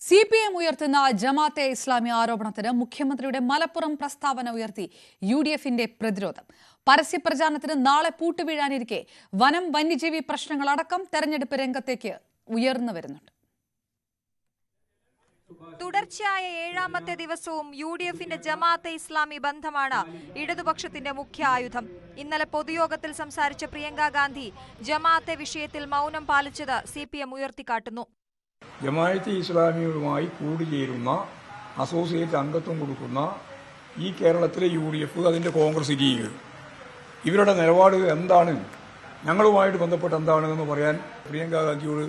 CPM ഉയർത്തുന്ന ജമാഅത്തെ ഇസ്ലാമി ആരോപണത്തിന് മുഖ്യമന്ത്രിയുടെ മലപ്പുറം പ്രസ്താവന ഉയർത്തി UDFന്റെ പ്രതിരോധം. പരസ്യപ്രചാരണത്തിന് നാളെ പൂട്ടുവീഴാനിരിക്കെ വനം വന്യജീവി പ്രശ്നങ്ങളടക്കം തെരഞ്ഞെടുപ്പ് രംഗത്തേക്ക് ഉയർന്നു വരുന്നുണ്ട്. തുടർച്ചയായ ഏഴാമത്തെ ദിവസവും UDFന്റെ ജമാഅത്തെ ഇസ്ലാമി ബന്ധമാണ് ഇടതുപക്ഷത്തിന്റെ മുഖ്യ ആയുധം. ഇന്നലെ പൊതുയോഗത്തിൽ സംസാരിച്ച പ്രിയങ്ക ഗാന്ധി ജമാഅത്തെ വിഷയത്തിൽ മൗനം പാലിച്ചത് CPM ഉയർത്തിക്കാട്ടുന്നു. ജമാഅത്തെ ഇസ്ലാമിയുമായി കൂടിച്ചേരുന്ന അസോസിയേറ്റ് അംഗത്വം കൊടുക്കുന്ന ഈ കേരളത്തിലെ UDF, അതിൻ്റെ കോൺഗ്രസ് ലീഗ്, ഇവരുടെ നിലപാട് എന്താണ്, ഞങ്ങളുമായിട്ട് ബന്ധപ്പെട്ട് എന്താണെന്ന് പറയാൻ പ്രിയങ്ക ഗാന്ധിയോട്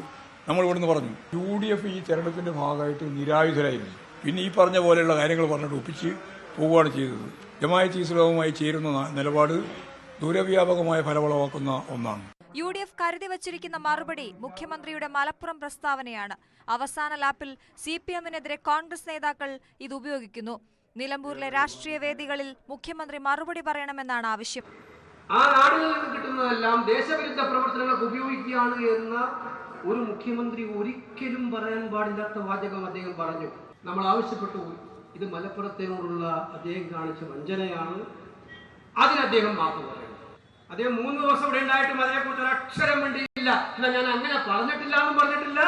നമ്മൾ ഇവിടുന്ന് പറഞ്ഞു. UDF ഈ തെരഞ്ഞെടുപ്പിൻ്റെ ഭാഗമായിട്ട് നിരായുധരായിരുന്നു. പിന്നെ ഈ പറഞ്ഞ പോലെയുള്ള കാര്യങ്ങൾ പറഞ്ഞിട്ട് ഒപ്പിച്ച് പോവുകയാണ് ചെയ്തത്. ജമാഅത്തെ ഇസ്ലാമുമായി ചേരുന്ന നിലപാട് ദൂരവ്യാപകമായ ഫലമുളവാക്കുന്ന ഒന്നാണ്. UDF കരുതി വച്ചിരിക്കുന്ന മറുപടി മുഖ്യമന്ത്രിയുടെ മലപ്പുറം പ്രസ്താവനയാണ്. അവസാന ലാപ്പിൽ CPMനെതിരെ കോൺഗ്രസ് നേതാക്കൾ ഇത് ഉപയോഗിക്കുന്നു. നിലമ്പൂരിലെ രാഷ്ട്രീയ വേദികളിൽ മുഖ്യമന്ത്രി മറുപടി പറയണമെന്നാണ് ആവശ്യം. ആ നാടുകളിൽ നിന്ന് കിട്ടുന്നതെല്ലാം ദേശവിരുദ്ധ പ്രവർത്തനങ്ങൾക്ക് ഉപയോഗിക്കുകയാണ് എന്ന ഒരു മുഖ്യമന്ത്രി ഒരിക്കലും പറയാൻ പാടില്ലാത്ത വാചകം അദ്ദേഹം പറഞ്ഞു. നമ്മൾ ആവശ്യപ്പെട്ടു, ഇത് മലപ്പുറത്തിനോടുള്ള അദ്ദേഹം കാണിച്ച വഞ്ചനയാണ്, അതിന് അദ്ദേഹം മാപ്പ് പറയണം. അദ്ദേഹം 3 ദിവസം ഇവിടെ ഉണ്ടായിട്ടും അതിനെക്കുറിച്ച് ഒരു അക്ഷരം വേണ്ടിയില്ല. എന്നാൽ ഞാൻ അങ്ങനെ പറഞ്ഞിട്ടില്ല എന്നും പറഞ്ഞിട്ടില്ല,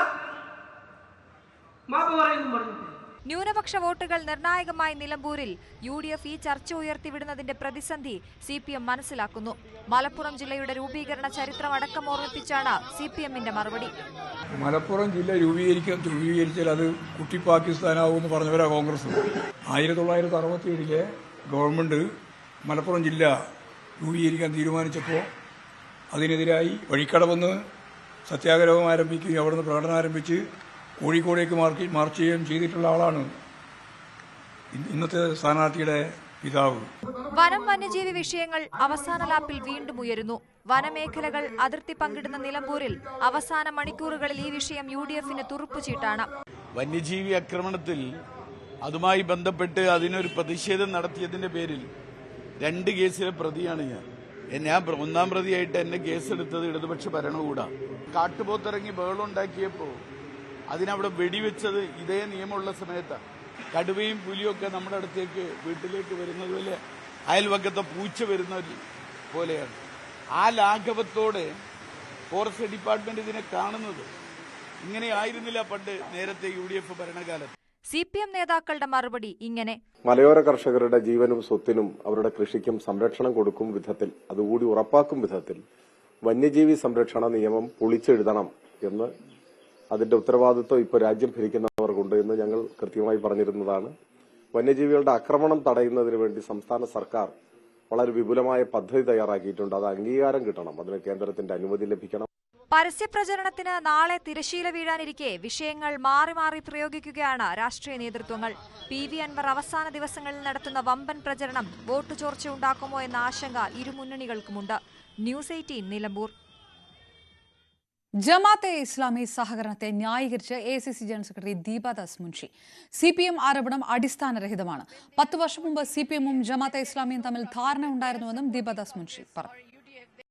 മാപ്പ് പറയുന്നു പറഞ്ഞിട്ടില്ല. ന്യൂനപക്ഷ വോട്ടുകൾ നിർണായകമായി നിലമ്പൂരിൽ UDF ഈ ചർച്ച ഉയർത്തിവിടുന്നതിന്റെ പ്രതിസന്ധി CPM മനസ്സിലാക്കുന്നു. മലപ്പുറം ജില്ലയുടെ രൂപീകരണ ചരിത്രം അടക്കം ഓർമ്മിപ്പിച്ചാണ് CPMന്റെ മറുപടി. മലപ്പുറം ജില്ല രൂപീകരിച്ചാൽ അത് കുട്ടി പാകിസ്ഥാനാവുമെന്ന് പറഞ്ഞവരാ കോൺഗ്രസ്. 1967 ഗവൺമെന്റ് മലപ്പുറം ജില്ല രൂപീകരിക്കാൻ തീരുമാനിച്ചപ്പോൾ അതിനെതിരായി വഴിക്കടവെന്ന് സത്യാഗ്രഹം ആരംഭിക്കുകയും അവിടുന്ന് പ്രകടനം ആരംഭിച്ച് കോഴിക്കോടേക്ക് മാർച്ച് ചെയ്യുകയും ചെയ്തിട്ടുള്ള ആളാണ് ഇന്നത്തെ സ്ഥാനാർത്ഥിയുടെ പിതാവ്. വനം വന്യജീവി വിഷയങ്ങൾ അവസാന ലാപ്പിൽ വീണ്ടും ഉയരുന്നു. വനമേഖലകൾ അതിർത്തി പങ്കിടുന്ന നിലമ്പൂരിൽ അവസാന മണിക്കൂറുകളിൽ ഈ വിഷയം UDFന് തുറുപ്പുചീട്ടാണ്. വന്യജീവി ആക്രമണത്തിൽ അതുമായി ബന്ധപ്പെട്ട് അതിനൊരു പ്രതിഷേധം നടത്തിയതിന്റെ പേരിൽ 2 കേസിലെ പ്രതിയാണ് ഞാൻ. 1-ാം പ്രതിയായിട്ട് എന്നെ കേസെടുത്തത് ഇടതുപക്ഷ ഭരണകൂടം. കാട്ടുപോത്തിറങ്ങി ബഹളമുണ്ടാക്കിയപ്പോൾ അതിനവിടെ വെടിവെച്ചത് ഇതേ നിയമമുള്ള സമയത്താണ്. കടുവയും പുലിയും ഒക്കെ നമ്മുടെ അടുത്തേക്ക് വീട്ടിലേക്ക് വരുന്നത് പോലെ അയൽവക്കത്തെ പൂച്ച വരുന്ന പോലെയാണ്. ആ ലാഘവത്തോടെ ഫോറസ്റ്റ് ഡിപ്പാർട്ട്മെന്റ് ഇതിനെ കാണുന്നത്. ഇങ്ങനെ ആയിരുന്നില്ല പണ്ട് നേരത്തെ UDF ഭരണകാലത്ത്. CPM നേതാക്കളുടെ മറുപടി ഇങ്ങനെ: മലയോര കർഷകരുടെ ജീവനും സ്വത്തിനും അവരുടെ കൃഷിക്കും സംരക്ഷണം കൊടുക്കും വിധത്തിൽ, അതുകൂടി ഉറപ്പാക്കും വിധത്തിൽ വന്യജീവി സംരക്ഷണ നിയമം പൊളിച്ചെഴുതണം എന്ന് അതിന്റെ ഉത്തരവാദിത്വം ഇപ്പോൾ രാജ്യം ഭരിക്കുന്നവർക്കുണ്ട് എന്ന് ഞങ്ങൾ കൃത്യമായി പറഞ്ഞിരുന്നതാണ്. വന്യജീവികളുടെ ആക്രമണം തടയുന്നതിന് വേണ്ടി സംസ്ഥാന സർക്കാർ വളരെ വിപുലമായ പദ്ധതി തയ്യാറാക്കിയിട്ടുണ്ട്. അത് അംഗീകാരം കിട്ടണം, അതിന് കേന്ദ്രത്തിന്റെ അനുമതി ലഭിക്കണം. പരസ്യപ്രചരണത്തിന് നാളെ തിരശ്ശീല വീഴാനിരിക്കെ വിഷയങ്ങൾ മാറി മാറി പ്രയോഗിക്കുകയാണ് രാഷ്ട്രീയ നേതൃത്വങ്ങൾ. PV അൻവർ അവസാന ദിവസങ്ങളിൽ നടത്തുന്ന വമ്പൻ പ്രചരണം വോട്ട് ചോർച്ച ഉണ്ടാക്കുമോ എന്ന ആശങ്ക ഇരുമുന്നണികൾക്കുമുണ്ട്. ന്യൂസ് 18 നിലമ്പൂർ. ജമാഅത്തെ ഇസ്ലാമി സഹകരണത്തെ ന്യായീകരിച്ച് ACC general secretary Deepa Das Munshi. CPM ആരോപണം അടിസ്ഥാനരഹിതമാണ്. 10 വർഷം മുമ്പ് CPMഉം ജമാഅത്തെ ഇസ്ലാമിയും തമ്മിൽ ധാരണ ഉണ്ടായിരുന്നുവെന്നും ദീപദാസ് മുൻഷി പറഞ്ഞു.